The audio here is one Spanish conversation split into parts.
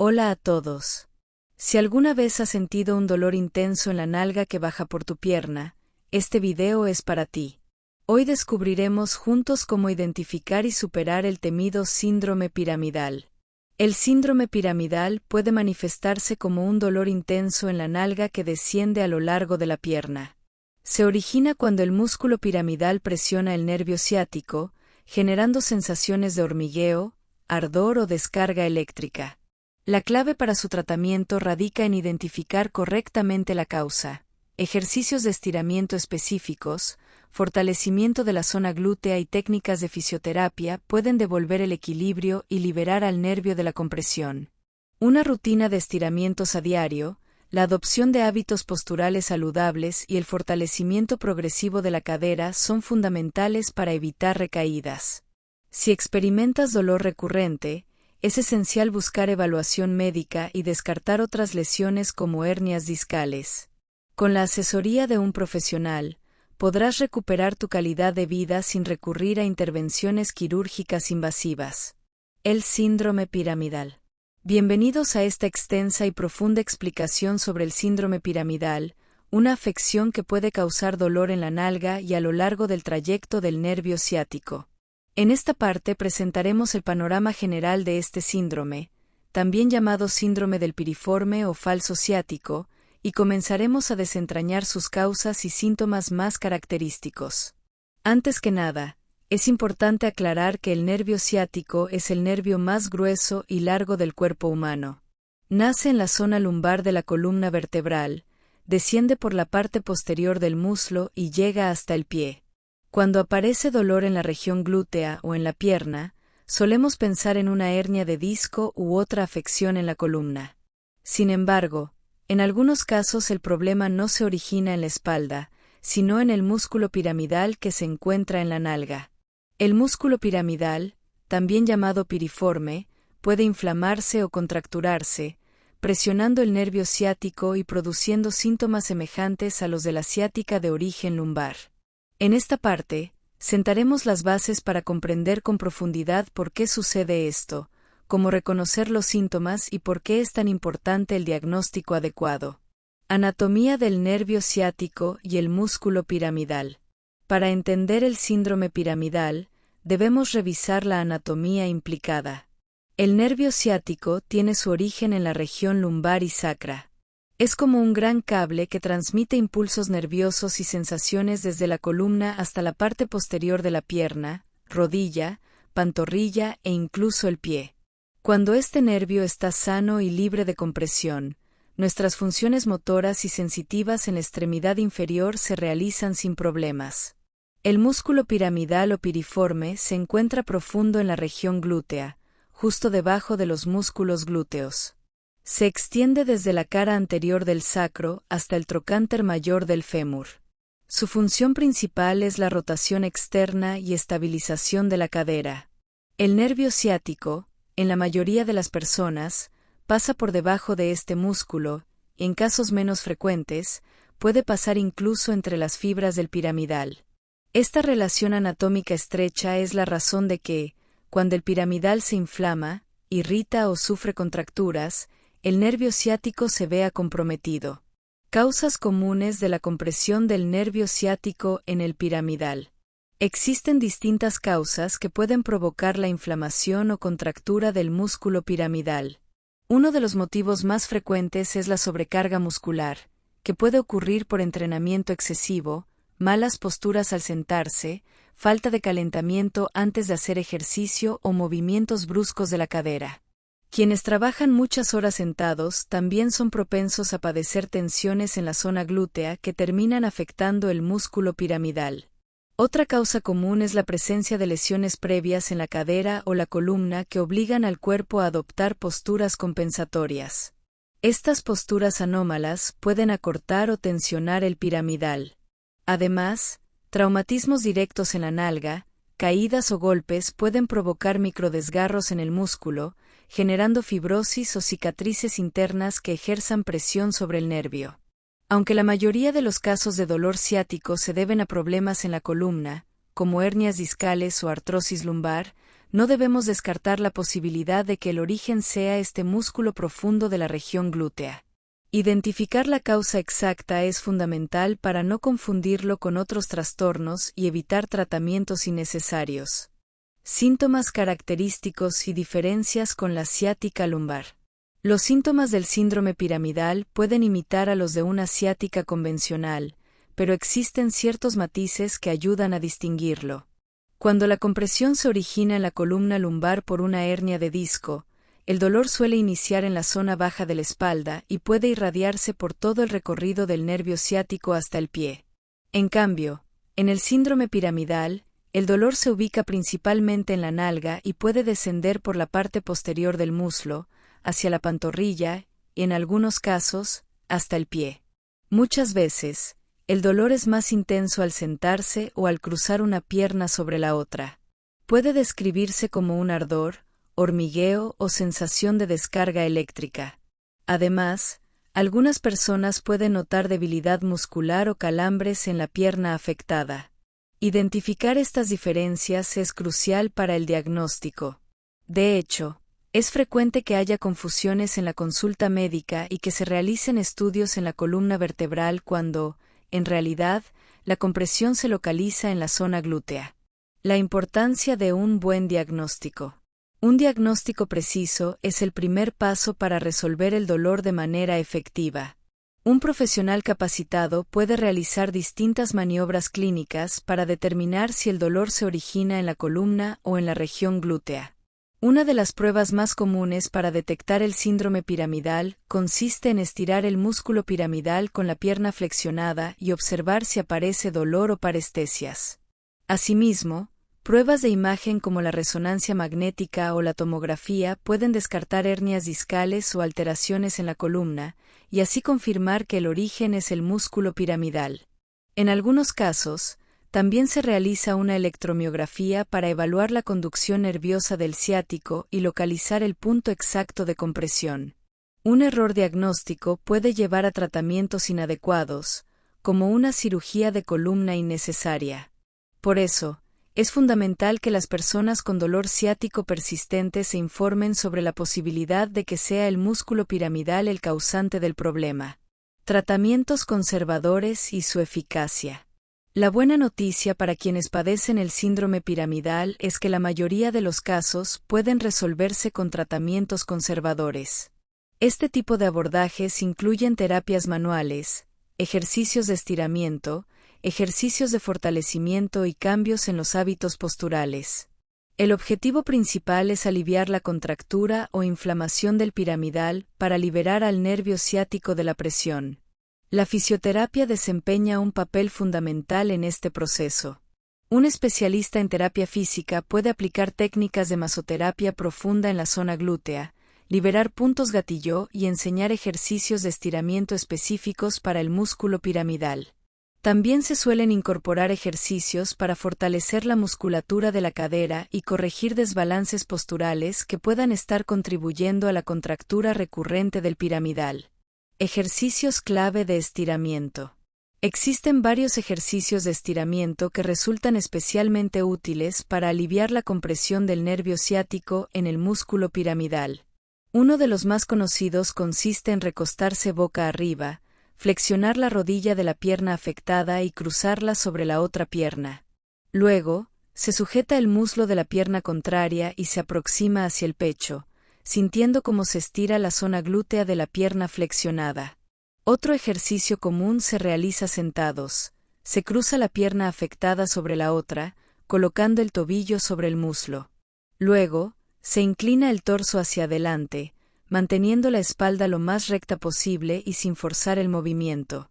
Hola a todos. Si alguna vez has sentido un dolor intenso en la nalga que baja por tu pierna, este video es para ti. Hoy descubriremos juntos cómo identificar y superar el temido síndrome piramidal. El síndrome piramidal puede manifestarse como un dolor intenso en la nalga que desciende a lo largo de la pierna. Se origina cuando el músculo piramidal presiona el nervio ciático, generando sensaciones de hormigueo, ardor o descarga eléctrica. La clave para su tratamiento radica en identificar correctamente la causa, ejercicios de estiramiento específicos, fortalecimiento de la zona glútea y técnicas de fisioterapia pueden devolver el equilibrio y liberar al nervio de la compresión. Una rutina de estiramientos a diario, la adopción de hábitos posturales saludables y el fortalecimiento progresivo de la cadera son fundamentales para evitar recaídas. Si experimentas dolor recurrente, es esencial buscar evaluación médica y descartar otras lesiones como hernias discales. Con la asesoría de un profesional, podrás recuperar tu calidad de vida sin recurrir a intervenciones quirúrgicas invasivas. El síndrome piramidal. Bienvenidos a esta extensa y profunda explicación sobre el síndrome piramidal, una afección que puede causar dolor en la nalga y a lo largo del trayecto del nervio ciático. En esta parte presentaremos el panorama general de este síndrome, también llamado síndrome del piriforme o falso ciático, y comenzaremos a desentrañar sus causas y síntomas más característicos. Antes que nada, es importante aclarar que el nervio ciático es el nervio más grueso y largo del cuerpo humano. Nace en la zona lumbar de la columna vertebral, desciende por la parte posterior del muslo y llega hasta el pie. Cuando aparece dolor en la región glútea o en la pierna, solemos pensar en una hernia de disco u otra afección en la columna. Sin embargo, en algunos casos el problema no se origina en la espalda, sino en el músculo piramidal que se encuentra en la nalga. El músculo piramidal, también llamado piriforme, puede inflamarse o contracturarse, presionando el nervio ciático y produciendo síntomas semejantes a los de la ciática de origen lumbar. En esta parte, sentaremos las bases para comprender con profundidad por qué sucede esto, cómo reconocer los síntomas y por qué es tan importante el diagnóstico adecuado. Anatomía del nervio ciático y el músculo piramidal. Para entender el síndrome piramidal, debemos revisar la anatomía implicada. El nervio ciático tiene su origen en la región lumbar y sacra. Es como un gran cable que transmite impulsos nerviosos y sensaciones desde la columna hasta la parte posterior de la pierna, rodilla, pantorrilla e incluso el pie. Cuando este nervio está sano y libre de compresión, nuestras funciones motoras y sensitivas en la extremidad inferior se realizan sin problemas. El músculo piramidal o piriforme se encuentra profundo en la región glútea, justo debajo de los músculos glúteos. Se extiende desde la cara anterior del sacro hasta el trocánter mayor del fémur. Su función principal es la rotación externa y estabilización de la cadera. El nervio ciático, en la mayoría de las personas, pasa por debajo de este músculo, y en casos menos frecuentes, puede pasar incluso entre las fibras del piramidal. Esta relación anatómica estrecha es la razón de que, cuando el piramidal se inflama, irrita o sufre contracturas, el nervio ciático se vea comprometido. Causas comunes de la compresión del nervio ciático en el piramidal. Existen distintas causas que pueden provocar la inflamación o contractura del músculo piramidal. Uno de los motivos más frecuentes es la sobrecarga muscular, que puede ocurrir por entrenamiento excesivo, malas posturas al sentarse, falta de calentamiento antes de hacer ejercicio o movimientos bruscos de la cadera. Quienes trabajan muchas horas sentados también son propensos a padecer tensiones en la zona glútea que terminan afectando el músculo piramidal. Otra causa común es la presencia de lesiones previas en la cadera o la columna que obligan al cuerpo a adoptar posturas compensatorias. Estas posturas anómalas pueden acortar o tensionar el piramidal. Además, traumatismos directos en la nalga, caídas o golpes pueden provocar microdesgarros en el músculo, generando fibrosis o cicatrices internas que ejerzan presión sobre el nervio. Aunque la mayoría de los casos de dolor ciático se deben a problemas en la columna, como hernias discales o artrosis lumbar, no debemos descartar la posibilidad de que el origen sea este músculo profundo de la región glútea. Identificar la causa exacta es fundamental para no confundirlo con otros trastornos y evitar tratamientos innecesarios. Síntomas característicos y diferencias con la ciática lumbar. Los síntomas del síndrome piramidal pueden imitar a los de una ciática convencional, pero existen ciertos matices que ayudan a distinguirlo. Cuando la compresión se origina en la columna lumbar por una hernia de disco, el dolor suele iniciar en la zona baja de la espalda y puede irradiarse por todo el recorrido del nervio ciático hasta el pie. En cambio, en el síndrome piramidal, el dolor se ubica principalmente en la nalga y puede descender por la parte posterior del muslo, hacia la pantorrilla, y en algunos casos, hasta el pie. Muchas veces, el dolor es más intenso al sentarse o al cruzar una pierna sobre la otra. Puede describirse como un ardor, hormigueo o sensación de descarga eléctrica. Además, algunas personas pueden notar debilidad muscular o calambres en la pierna afectada. Identificar estas diferencias es crucial para el diagnóstico. De hecho, es frecuente que haya confusiones en la consulta médica y que se realicen estudios en la columna vertebral cuando, en realidad, la compresión se localiza en la zona glútea. La importancia de un buen diagnóstico. Un diagnóstico preciso es el primer paso para resolver el dolor de manera efectiva. Un profesional capacitado puede realizar distintas maniobras clínicas para determinar si el dolor se origina en la columna o en la región glútea. Una de las pruebas más comunes para detectar el síndrome piramidal consiste en estirar el músculo piramidal con la pierna flexionada y observar si aparece dolor o parestesias. Asimismo, pruebas de imagen como la resonancia magnética o la tomografía pueden descartar hernias discales o alteraciones en la columna, y así confirmar que el origen es el músculo piramidal. En algunos casos, también se realiza una electromiografía para evaluar la conducción nerviosa del ciático y localizar el punto exacto de compresión. Un error diagnóstico puede llevar a tratamientos inadecuados, como una cirugía de columna innecesaria. Por eso, es fundamental que las personas con dolor ciático persistente se informen sobre la posibilidad de que sea el músculo piramidal el causante del problema. Tratamientos conservadores y su eficacia. La buena noticia para quienes padecen el síndrome piramidal es que la mayoría de los casos pueden resolverse con tratamientos conservadores. Este tipo de abordajes incluyen terapias manuales, ejercicios de estiramiento, ejercicios de fortalecimiento y cambios en los hábitos posturales. El objetivo principal es aliviar la contractura o inflamación del piramidal para liberar al nervio ciático de la presión. La fisioterapia desempeña un papel fundamental en este proceso. Un especialista en terapia física puede aplicar técnicas de masoterapia profunda en la zona glútea, liberar puntos gatillo y enseñar ejercicios de estiramiento específicos para el músculo piramidal. También se suelen incorporar ejercicios para fortalecer la musculatura de la cadera y corregir desbalances posturales que puedan estar contribuyendo a la contractura recurrente del piramidal. Ejercicios clave de estiramiento. Existen varios ejercicios de estiramiento que resultan especialmente útiles para aliviar la compresión del nervio ciático en el músculo piramidal. Uno de los más conocidos consiste en recostarse boca arriba, flexionar la rodilla de la pierna afectada y cruzarla sobre la otra pierna. Luego, se sujeta el muslo de la pierna contraria y se aproxima hacia el pecho, sintiendo cómo se estira la zona glútea de la pierna flexionada. Otro ejercicio común se realiza sentados. Se cruza la pierna afectada sobre la otra, colocando el tobillo sobre el muslo. Luego, se inclina el torso hacia adelante, manteniendo la espalda lo más recta posible y sin forzar el movimiento.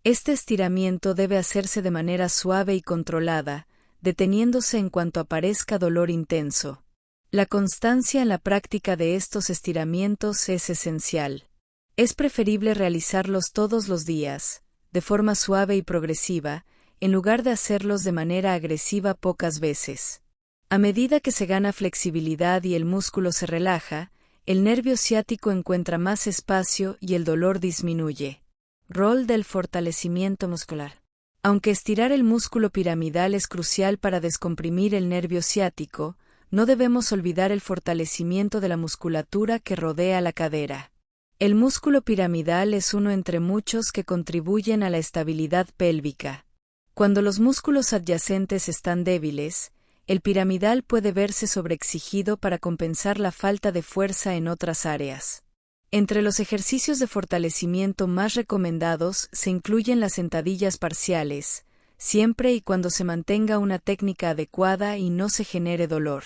Este estiramiento debe hacerse de manera suave y controlada, deteniéndose en cuanto aparezca dolor intenso. La constancia en la práctica de estos estiramientos es esencial. Es preferible realizarlos todos los días, de forma suave y progresiva, en lugar de hacerlos de manera agresiva pocas veces. A medida que se gana flexibilidad y el músculo se relaja, el nervio ciático encuentra más espacio y el dolor disminuye. Rol del fortalecimiento muscular. Aunque estirar el músculo piramidal es crucial para descomprimir el nervio ciático, no debemos olvidar el fortalecimiento de la musculatura que rodea la cadera. El músculo piramidal es uno entre muchos que contribuyen a la estabilidad pélvica. Cuando los músculos adyacentes están débiles, el piramidal puede verse sobreexigido para compensar la falta de fuerza en otras áreas. Entre los ejercicios de fortalecimiento más recomendados se incluyen las sentadillas parciales, siempre y cuando se mantenga una técnica adecuada y no se genere dolor.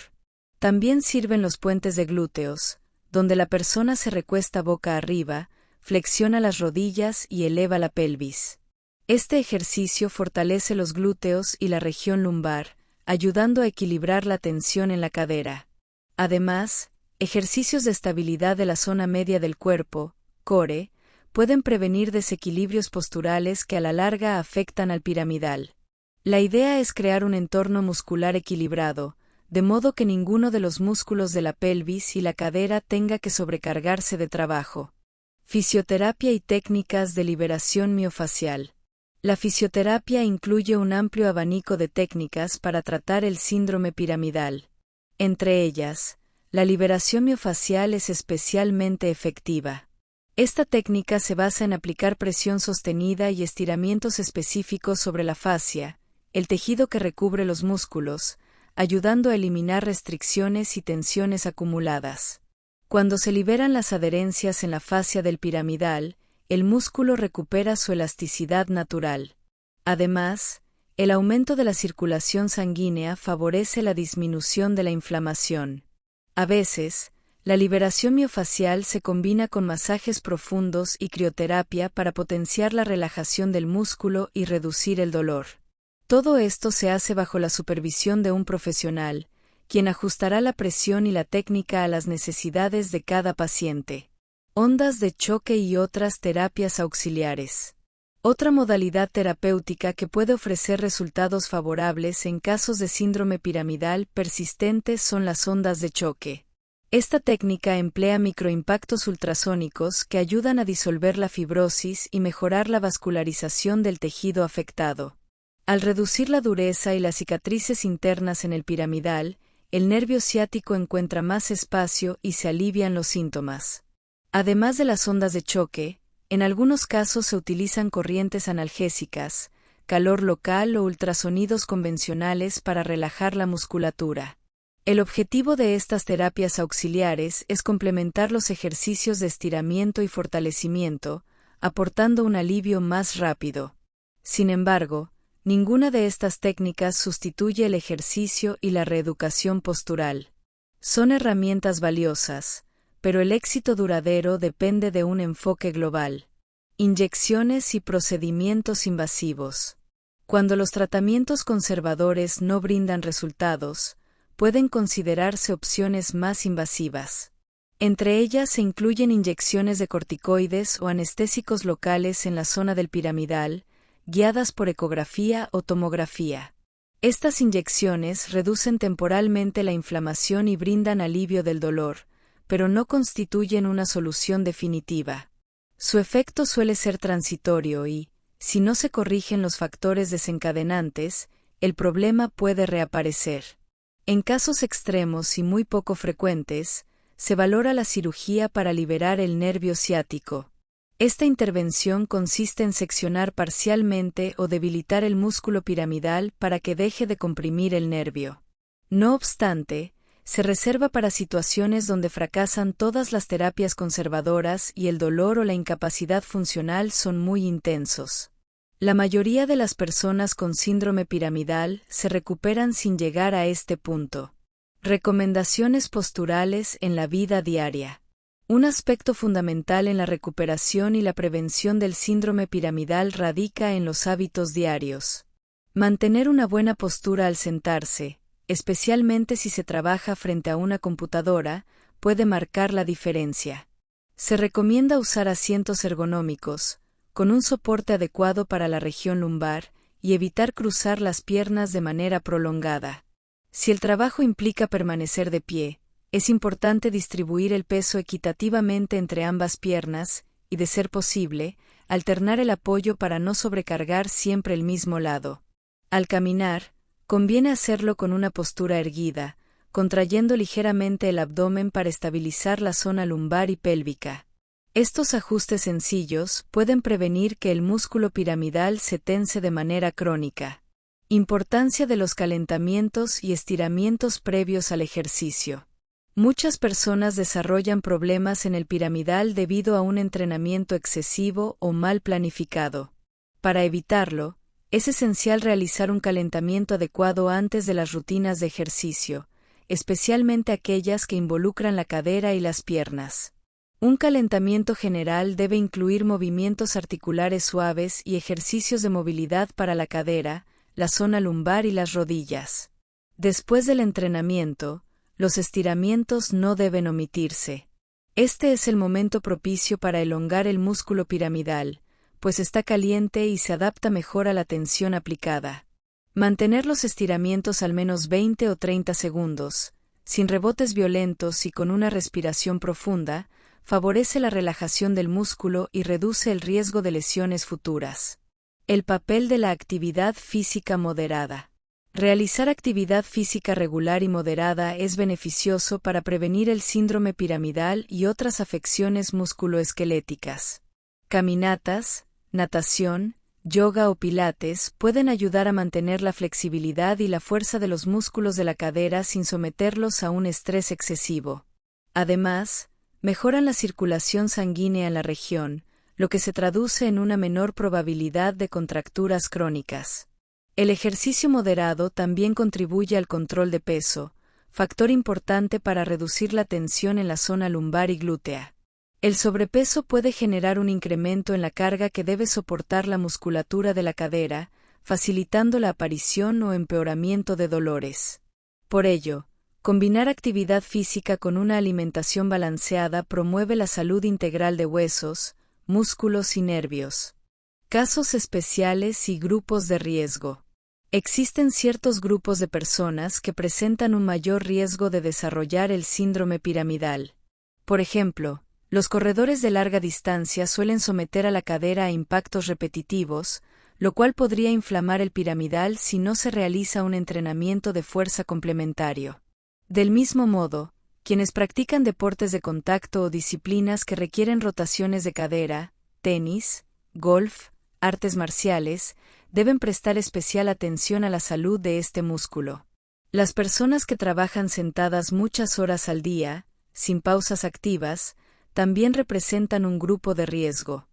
También sirven los puentes de glúteos, donde la persona se recuesta boca arriba, flexiona las rodillas y eleva la pelvis. Este ejercicio fortalece los glúteos y la región lumbar, ayudando a equilibrar la tensión en la cadera. Además, ejercicios de estabilidad de la zona media del cuerpo, core, pueden prevenir desequilibrios posturales que a la larga afectan al piramidal. La idea es crear un entorno muscular equilibrado, de modo que ninguno de los músculos de la pelvis y la cadera tenga que sobrecargarse de trabajo. Fisioterapia y técnicas de liberación miofacial. La fisioterapia incluye un amplio abanico de técnicas para tratar el síndrome piramidal. Entre ellas, la liberación miofacial es especialmente efectiva. Esta técnica se basa en aplicar presión sostenida y estiramientos específicos sobre la fascia, el tejido que recubre los músculos, ayudando a eliminar restricciones y tensiones acumuladas. Cuando se liberan las adherencias en la fascia del piramidal, el músculo recupera su elasticidad natural. Además, el aumento de la circulación sanguínea favorece la disminución de la inflamación. A veces, la liberación miofacial se combina con masajes profundos y crioterapia para potenciar la relajación del músculo y reducir el dolor. Todo esto se hace bajo la supervisión de un profesional, quien ajustará la presión y la técnica a las necesidades de cada paciente. Ondas de choque y otras terapias auxiliares. Otra modalidad terapéutica que puede ofrecer resultados favorables en casos de síndrome piramidal persistente son las ondas de choque. Esta técnica emplea microimpactos ultrasónicos que ayudan a disolver la fibrosis y mejorar la vascularización del tejido afectado. Al reducir la dureza y las cicatrices internas en el piramidal, el nervio ciático encuentra más espacio y se alivian los síntomas. Además de las ondas de choque, en algunos casos se utilizan corrientes analgésicas, calor local o ultrasonidos convencionales para relajar la musculatura. El objetivo de estas terapias auxiliares es complementar los ejercicios de estiramiento y fortalecimiento, aportando un alivio más rápido. Sin embargo, ninguna de estas técnicas sustituye el ejercicio y la reeducación postural. Son herramientas valiosas, pero el éxito duradero depende de un enfoque global. Inyecciones y procedimientos invasivos. Cuando los tratamientos conservadores no brindan resultados, pueden considerarse opciones más invasivas. Entre ellas se incluyen inyecciones de corticoides o anestésicos locales en la zona del piramidal, guiadas por ecografía o tomografía. Estas inyecciones reducen temporalmente la inflamación y brindan alivio del dolor, pero no constituyen una solución definitiva. Su efecto suele ser transitorio y, si no se corrigen los factores desencadenantes, el problema puede reaparecer. En casos extremos y muy poco frecuentes, se valora la cirugía para liberar el nervio ciático. Esta intervención consiste en seccionar parcialmente o debilitar el músculo piramidal para que deje de comprimir el nervio. No obstante, se reserva para situaciones donde fracasan todas las terapias conservadoras y el dolor o la incapacidad funcional son muy intensos. La mayoría de las personas con síndrome piramidal se recuperan sin llegar a este punto. Recomendaciones posturales en la vida diaria. Un aspecto fundamental en la recuperación y la prevención del síndrome piramidal radica en los hábitos diarios. Mantener una buena postura al sentarse, especialmente si se trabaja frente a una computadora, puede marcar la diferencia. Se recomienda usar asientos ergonómicos, con un soporte adecuado para la región lumbar, y evitar cruzar las piernas de manera prolongada. Si el trabajo implica permanecer de pie, es importante distribuir el peso equitativamente entre ambas piernas y, de ser posible, alternar el apoyo para no sobrecargar siempre el mismo lado. Al caminar, conviene hacerlo con una postura erguida, contrayendo ligeramente el abdomen para estabilizar la zona lumbar y pélvica. Estos ajustes sencillos pueden prevenir que el músculo piramidal se tense de manera crónica. Importancia de los calentamientos y estiramientos previos al ejercicio. Muchas personas desarrollan problemas en el piramidal debido a un entrenamiento excesivo o mal planificado. Para evitarlo, es esencial realizar un calentamiento adecuado antes de las rutinas de ejercicio, especialmente aquellas que involucran la cadera y las piernas. Un calentamiento general debe incluir movimientos articulares suaves y ejercicios de movilidad para la cadera, la zona lumbar y las rodillas. Después del entrenamiento, los estiramientos no deben omitirse. Este es el momento propicio para elongar el músculo piramidal, pues está caliente y se adapta mejor a la tensión aplicada. Mantener los estiramientos al menos 20 o 30 segundos, sin rebotes violentos y con una respiración profunda, favorece la relajación del músculo y reduce el riesgo de lesiones futuras. El papel de la actividad física moderada. Realizar actividad física regular y moderada es beneficioso para prevenir el síndrome piramidal y otras afecciones musculoesqueléticas. Caminatas, natación, yoga o pilates pueden ayudar a mantener la flexibilidad y la fuerza de los músculos de la cadera sin someterlos a un estrés excesivo. Además, mejoran la circulación sanguínea en la región, lo que se traduce en una menor probabilidad de contracturas crónicas. El ejercicio moderado también contribuye al control de peso, factor importante para reducir la tensión en la zona lumbar y glútea. El sobrepeso puede generar un incremento en la carga que debe soportar la musculatura de la cadera, facilitando la aparición o empeoramiento de dolores. Por ello, combinar actividad física con una alimentación balanceada promueve la salud integral de huesos, músculos y nervios. Casos especiales y grupos de riesgo. Existen ciertos grupos de personas que presentan un mayor riesgo de desarrollar el síndrome piramidal. Por ejemplo, los corredores de larga distancia suelen someter a la cadera a impactos repetitivos, lo cual podría inflamar el piramidal si no se realiza un entrenamiento de fuerza complementario. Del mismo modo, quienes practican deportes de contacto o disciplinas que requieren rotaciones de cadera, tenis, golf, artes marciales, deben prestar especial atención a la salud de este músculo. Las personas que trabajan sentadas muchas horas al día, sin pausas activas, también representan un grupo de riesgo.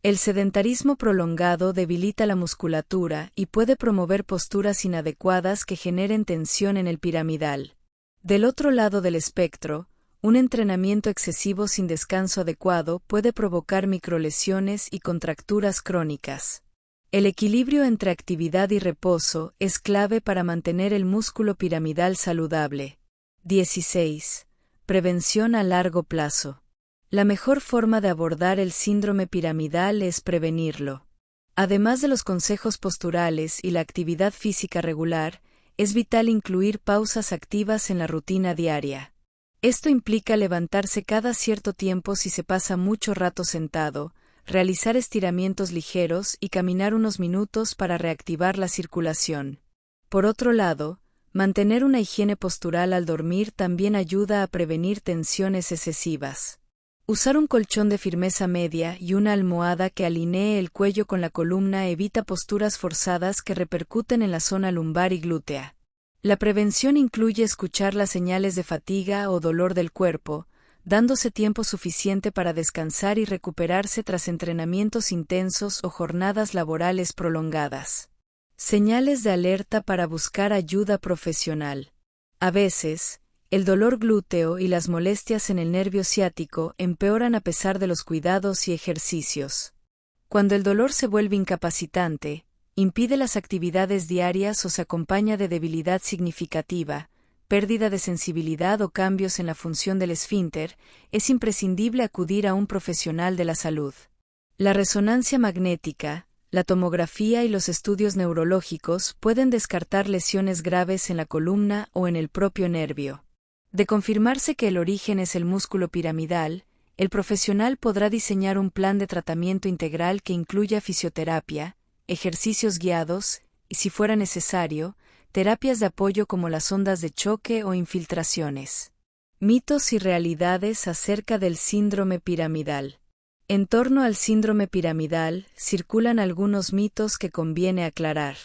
El sedentarismo prolongado debilita la musculatura y puede promover posturas inadecuadas que generen tensión en el piramidal. Del otro lado del espectro, un entrenamiento excesivo sin descanso adecuado puede provocar microlesiones y contracturas crónicas. El equilibrio entre actividad y reposo es clave para mantener el músculo piramidal saludable. 16. Prevención a largo plazo. La mejor forma de abordar el síndrome piramidal es prevenirlo. Además de los consejos posturales y la actividad física regular, es vital incluir pausas activas en la rutina diaria. Esto implica levantarse cada cierto tiempo si se pasa mucho rato sentado, realizar estiramientos ligeros y caminar unos minutos para reactivar la circulación. Por otro lado, mantener una higiene postural al dormir también ayuda a prevenir tensiones excesivas. Usar un colchón de firmeza media y una almohada que alinee el cuello con la columna evita posturas forzadas que repercuten en la zona lumbar y glútea. La prevención incluye escuchar las señales de fatiga o dolor del cuerpo, dándose tiempo suficiente para descansar y recuperarse tras entrenamientos intensos o jornadas laborales prolongadas. Señales de alerta para buscar ayuda profesional. A veces, el dolor glúteo y las molestias en el nervio ciático empeoran a pesar de los cuidados y ejercicios. Cuando el dolor se vuelve incapacitante, impide las actividades diarias o se acompaña de debilidad significativa, pérdida de sensibilidad o cambios en la función del esfínter, es imprescindible acudir a un profesional de la salud. La resonancia magnética, la tomografía y los estudios neurológicos pueden descartar lesiones graves en la columna o en el propio nervio. De confirmarse que el origen es el músculo piramidal, el profesional podrá diseñar un plan de tratamiento integral que incluya fisioterapia, ejercicios guiados y, si fuera necesario, terapias de apoyo como las ondas de choque o infiltraciones. Mitos y realidades acerca del síndrome piramidal. En torno al síndrome piramidal, circulan algunos mitos que conviene aclarar.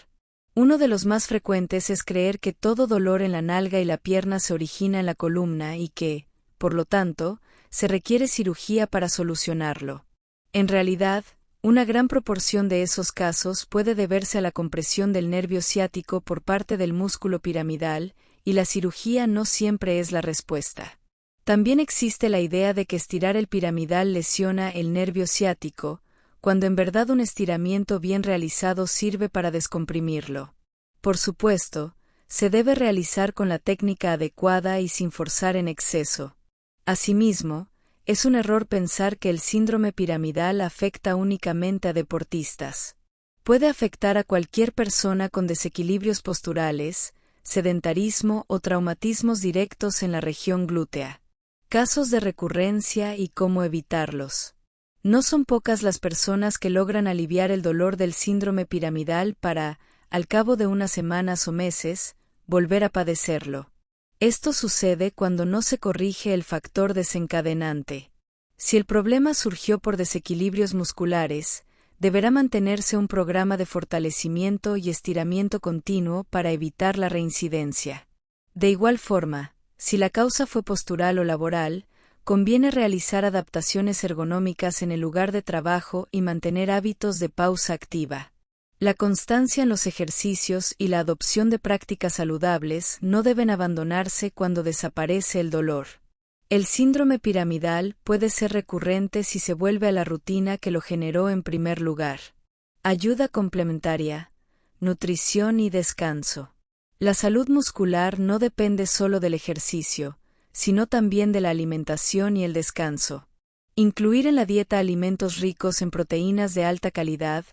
Uno de los más frecuentes es creer que todo dolor en la nalga y la pierna se origina en la columna y que, por lo tanto, se requiere cirugía para solucionarlo. En realidad, una gran proporción de esos casos puede deberse a la compresión del nervio ciático por parte del músculo piramidal, y la cirugía no siempre es la respuesta. También existe la idea de que estirar el piramidal lesiona el nervio ciático, cuando en verdad un estiramiento bien realizado sirve para descomprimirlo. Por supuesto, se debe realizar con la técnica adecuada y sin forzar en exceso. Asimismo, es un error pensar que el síndrome piramidal afecta únicamente a deportistas. Puede afectar a cualquier persona con desequilibrios posturales, sedentarismo o traumatismos directos en la región glútea. Casos de recurrencia y cómo evitarlos. No son pocas las personas que logran aliviar el dolor del síndrome piramidal para, al cabo de unas semanas o meses, volver a padecerlo. Esto sucede cuando no se corrige el factor desencadenante. Si el problema surgió por desequilibrios musculares, deberá mantenerse un programa de fortalecimiento y estiramiento continuo para evitar la reincidencia. De igual forma, si la causa fue postural o laboral, conviene realizar adaptaciones ergonómicas en el lugar de trabajo y mantener hábitos de pausa activa. La constancia en los ejercicios y la adopción de prácticas saludables no deben abandonarse cuando desaparece el dolor. El síndrome piramidal puede ser recurrente si se vuelve a la rutina que lo generó en primer lugar. Ayuda complementaria, nutrición y descanso. La salud muscular no depende solo del ejercicio, sino también de la alimentación y el descanso. Incluir en la dieta alimentos ricos en proteínas de alta calidad,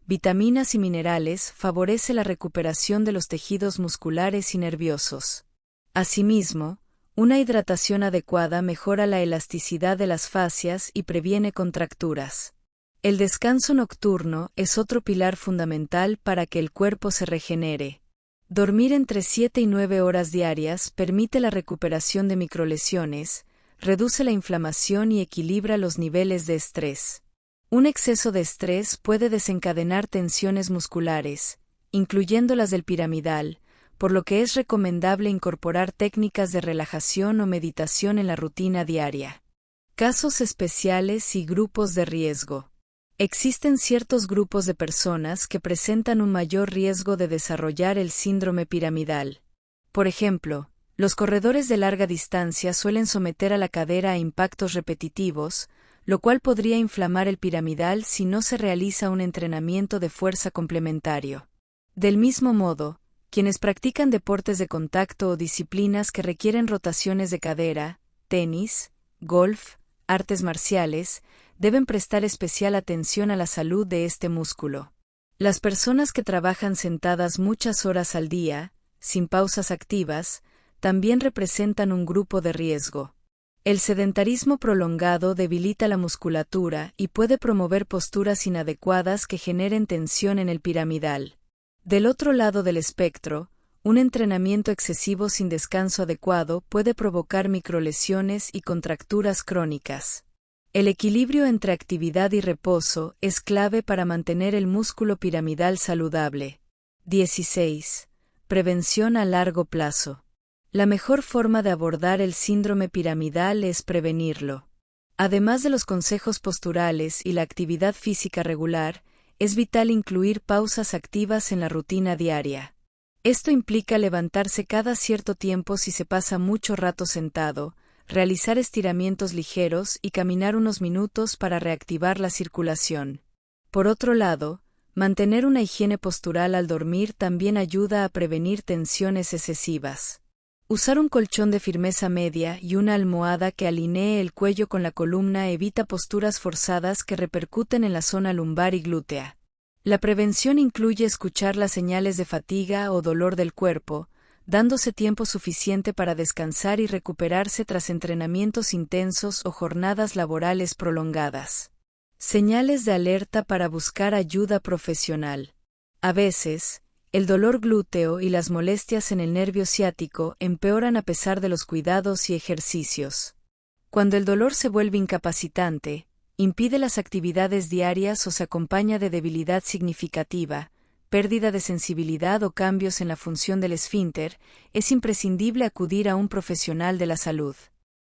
vitaminas y minerales favorece la recuperación de los tejidos musculares y nerviosos. Asimismo, una hidratación adecuada mejora la elasticidad de las fascias y previene contracturas. El descanso nocturno es otro pilar fundamental para que el cuerpo se regenere. Dormir entre 7 y 9 horas diarias permite la recuperación de microlesiones, reduce la inflamación y equilibra los niveles de estrés. Un exceso de estrés puede desencadenar tensiones musculares, incluyendo las del piramidal, por lo que es recomendable incorporar técnicas de relajación o meditación en la rutina diaria. Casos especiales y grupos de riesgo. Existen ciertos grupos de personas que presentan un mayor riesgo de desarrollar el síndrome piramidal. Por ejemplo, los corredores de larga distancia suelen someter a la cadera a impactos repetitivos, lo cual podría inflamar el piramidal si no se realiza un entrenamiento de fuerza complementario. Del mismo modo, quienes practican deportes de contacto o disciplinas que requieren rotaciones de cadera, tenis, golf, artes marciales, deben prestar especial atención a la salud de este músculo. Las personas que trabajan sentadas muchas horas al día, sin pausas activas, también representan un grupo de riesgo. El sedentarismo prolongado debilita la musculatura y puede promover posturas inadecuadas que generen tensión en el piramidal. Del otro lado del espectro, un entrenamiento excesivo sin descanso adecuado puede provocar microlesiones y contracturas crónicas. El equilibrio entre actividad y reposo es clave para mantener el músculo piramidal saludable. 16. Prevención a largo plazo. La mejor forma de abordar el síndrome piramidal es prevenirlo. Además de los consejos posturales y la actividad física regular, es vital incluir pausas activas en la rutina diaria. Esto implica levantarse cada cierto tiempo si se pasa mucho rato sentado, realizar estiramientos ligeros y caminar unos minutos para reactivar la circulación. Por otro lado, mantener una higiene postural al dormir también ayuda a prevenir tensiones excesivas. Usar un colchón de firmeza media y una almohada que alinee el cuello con la columna evita posturas forzadas que repercuten en la zona lumbar y glútea. La prevención incluye escuchar las señales de fatiga o dolor del cuerpo, dándose tiempo suficiente para descansar y recuperarse tras entrenamientos intensos o jornadas laborales prolongadas. Señales de alerta para buscar ayuda profesional. A veces, El dolor glúteo y las molestias en el nervio ciático empeoran a pesar de los cuidados y ejercicios. Cuando el dolor se vuelve incapacitante, impide las actividades diarias o se acompaña de debilidad significativa, pérdida de sensibilidad o cambios en la función del esfínter, es imprescindible acudir a un profesional de la salud.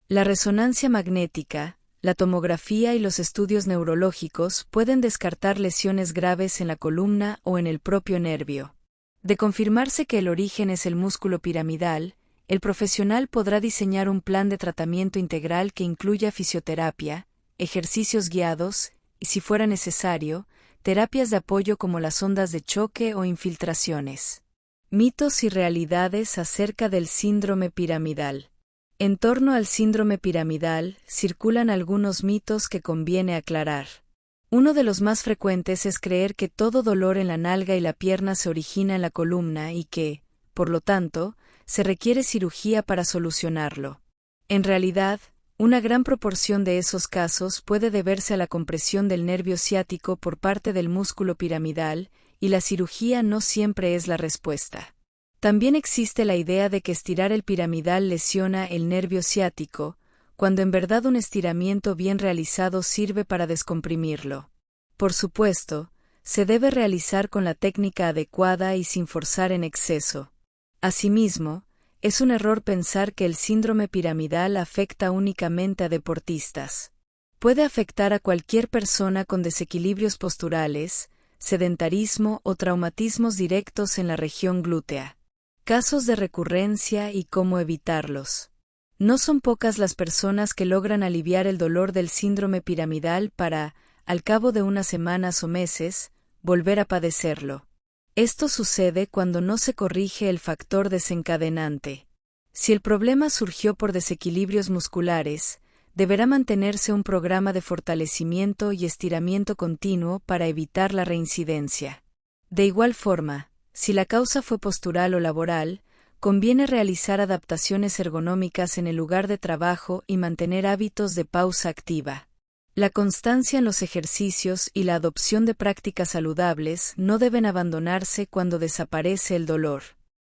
La resonancia magnética, la tomografía y los estudios neurológicos pueden descartar lesiones graves en la columna o en el propio nervio. De confirmarse que el origen es el músculo piramidal, el profesional podrá diseñar un plan de tratamiento integral que incluya fisioterapia, ejercicios guiados y, si fuera necesario, terapias de apoyo como las ondas de choque o infiltraciones. Mitos y realidades acerca del síndrome piramidal. En torno al síndrome piramidal, circulan algunos mitos que conviene aclarar. Uno de los más frecuentes es creer que todo dolor en la nalga y la pierna se origina en la columna y que, por lo tanto, se requiere cirugía para solucionarlo. En realidad, una gran proporción de esos casos puede deberse a la compresión del nervio ciático por parte del músculo piramidal, y la cirugía no siempre es la respuesta. También existe la idea de que estirar el piramidal lesiona el nervio ciático, cuando en verdad un estiramiento bien realizado sirve para descomprimirlo. Por supuesto, se debe realizar con la técnica adecuada y sin forzar en exceso. Asimismo, es un error pensar que el síndrome piramidal afecta únicamente a deportistas. Puede afectar a cualquier persona con desequilibrios posturales, sedentarismo o traumatismos directos en la región glútea. Casos de recurrencia y cómo evitarlos. No son pocas las personas que logran aliviar el dolor del síndrome piramidal para, al cabo de unas semanas o meses, volver a padecerlo. Esto sucede cuando no se corrige el factor desencadenante. Si el problema surgió por desequilibrios musculares, deberá mantenerse un programa de fortalecimiento y estiramiento continuo para evitar la reincidencia. De igual forma, si la causa fue postural o laboral, conviene realizar adaptaciones ergonómicas en el lugar de trabajo y mantener hábitos de pausa activa. La constancia en los ejercicios y la adopción de prácticas saludables no deben abandonarse cuando desaparece el dolor.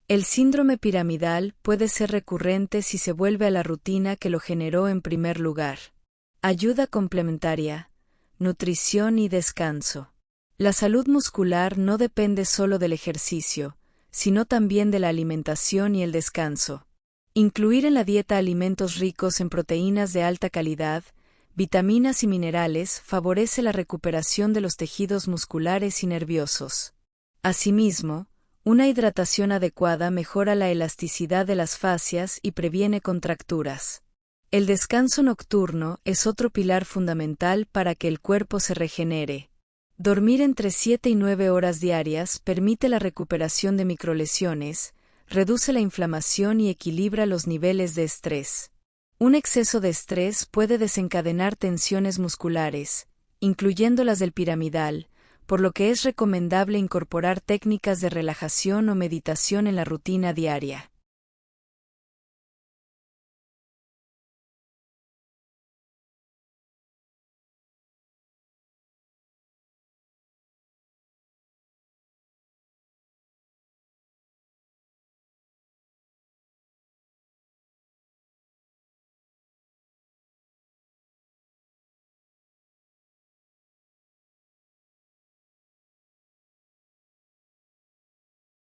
El síndrome piramidal puede ser recurrente si se vuelve a la rutina que lo generó en primer lugar. Ayuda complementaria, nutrición y descanso. La salud muscular no depende solo del ejercicio, sino también de la alimentación y el descanso. Incluir en la dieta alimentos ricos en proteínas de alta calidad, vitaminas y minerales favorece la recuperación de los tejidos musculares y nerviosos. Asimismo, una hidratación adecuada mejora la elasticidad de las fascias y previene contracturas. El descanso nocturno es otro pilar fundamental para que el cuerpo se regenere. Dormir entre 7 y 9 horas diarias permite la recuperación de microlesiones, reduce la inflamación y equilibra los niveles de estrés. Un exceso de estrés puede desencadenar tensiones musculares, incluyendo las del piramidal, por lo que es recomendable incorporar técnicas de relajación o meditación en la rutina diaria.